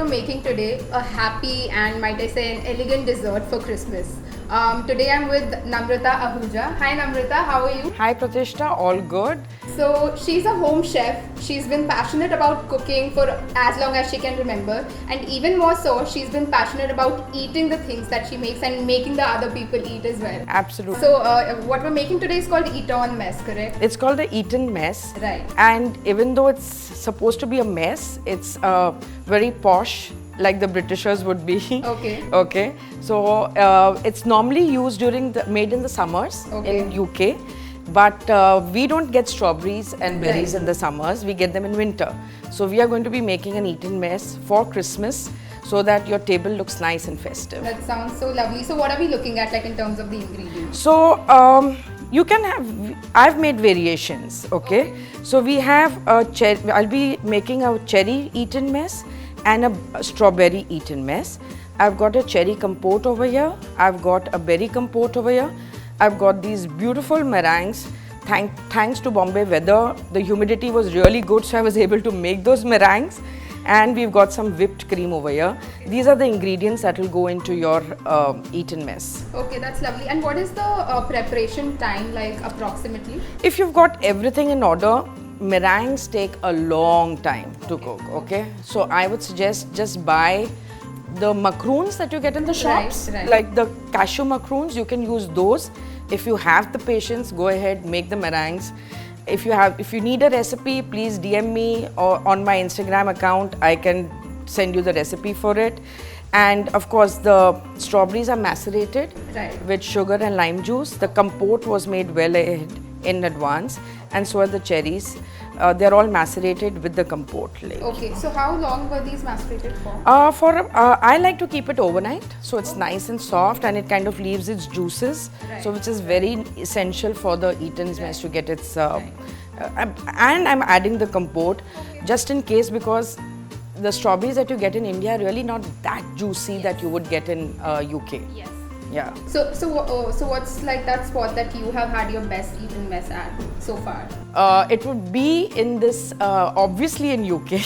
making today a happy and, might I say, an elegant dessert for Christmas. Today I'm with Namrata Ahuja. Hi Namrata, how are you? Hi Pratishtha, all good. So she's a home chef. She's been passionate about cooking for as long as she can remember, and even more so, she's been passionate about eating the things that she makes and making the other people eat as well. Absolutely. So what we're making today is called Eton Mess, correct? It's called the Eton Mess. Right. And even though it's supposed to be a mess, it's very posh, like the Britishers would be. Okay. Okay. So it's normally used made in the summers in UK. But we don't get strawberries and berries in the summers, we get them in winter. So we are going to be making an Eton Mess for Christmas so that your table looks nice and festive. That sounds so lovely. So what are we looking at, like, in terms of the ingredients? So you can have, I've made variations, okay? So we have I'll be making a cherry Eton Mess and a strawberry Eton Mess. I've got a cherry compote over here, I've got a berry compote over here. I've got these beautiful meringues. Thanks to Bombay weather, the humidity was really good, so I was able to make those meringues. And we've got some whipped cream over here. These are the ingredients that will go into your Eton Mess. Okay, that's lovely. And what is the preparation time, like, approximately? If you've got everything in order, meringues take a long time to cook, okay? So I would suggest just buy the macaroons that you get in the shops, like the cashew macaroons, you can use those. If you have the patience, go ahead, make the meringues. If you need a recipe, please DM me or on my Instagram account, I can send you the recipe for it. And of course, the strawberries are macerated with sugar and lime juice. The compote was made well ahead in advance, and so are the cherries. They're all macerated with the compote. Okay, so how long were these macerated for? I like to keep it overnight, so it's nice and soft, and it kind of leaves its juices, so which is very essential for the Eton's Mess to get its. And I'm adding the compote just in case, because the strawberries that you get in India are really not that juicy that you would get in UK. Yes. Yeah. So what's like that spot that you have had your best Eton Mess at so far? It would be in this, obviously in UK.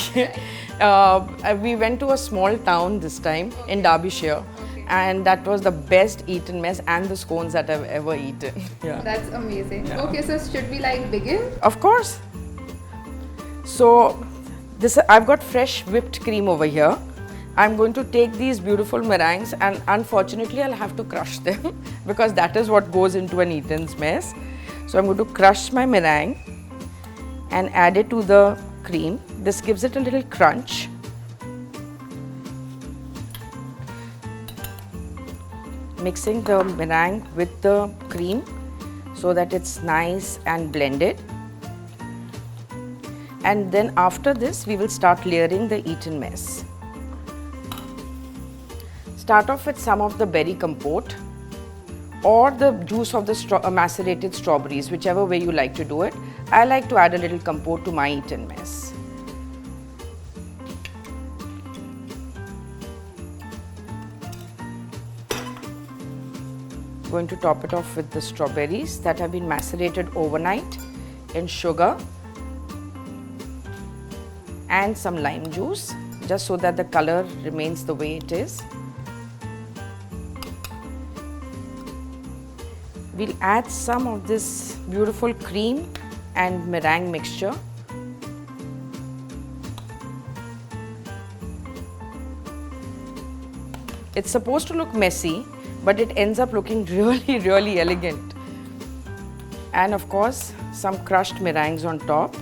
We went to a small town this time in Derbyshire, and that was the best Eton Mess and the scones that I've ever eaten. Yeah. That's amazing. Yeah. Okay, so should we like begin? Of course. So I've got fresh whipped cream over here. I'm going to take these beautiful meringues, and unfortunately I'll have to crush them because that is what goes into an Eton's Mess. So I'm going to crush my meringue and add it to the cream. This gives it a little crunch. Mixing the meringue with the cream so that it's nice and blended. And then after this we will start layering the Eton Mess. Start off with some of the berry compote or the juice of the macerated strawberries, whichever way you like to do it. I like to add a little compote to my Eton Mess. Going to top it off with the strawberries that have been macerated overnight in sugar and some lime juice, just so that the color remains the way it is. We'll add some of this beautiful cream and meringue mixture. It's supposed to look messy, but it ends up looking really, really elegant. And of course, some crushed meringues on top.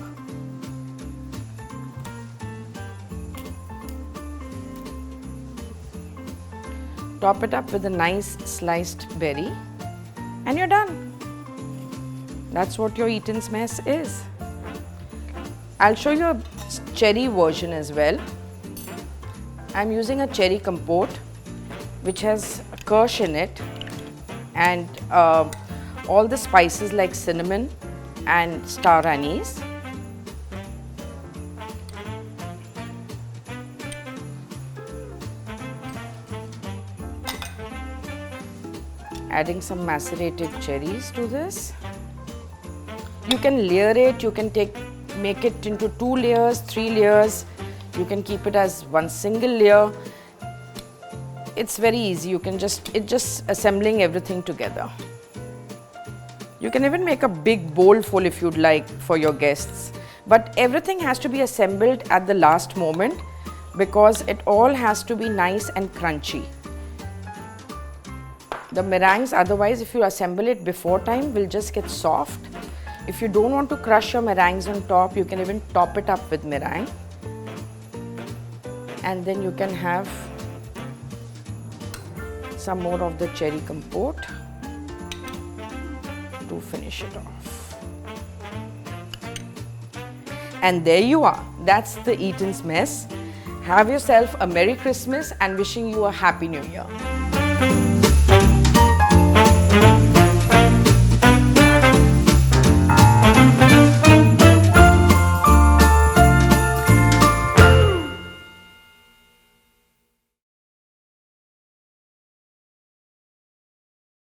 Top it up with a nice sliced berry. And you're done. That's what your Eton's Mess is. I'll show you a cherry version as well. I'm using a cherry compote which has kirsch in it and all the spices like cinnamon and star anise. Adding some macerated cherries to this. You can layer it, you can make it into 2 layers, 3 layers. You can keep it as one single layer. It's very easy. It's just assembling everything together. You can even make a big bowl full if you'd like for your guests. But everything has to be assembled at the last moment because it all has to be nice and crunchy. The meringues, otherwise, if you assemble it before time, will just get soft. If you don't want to crush your meringues on top, you can even top it up with meringue. And then you can have some more of the cherry compote to finish it off. And there you are. That's the Eton's Mess. Have yourself a Merry Christmas and wishing you a Happy New Year.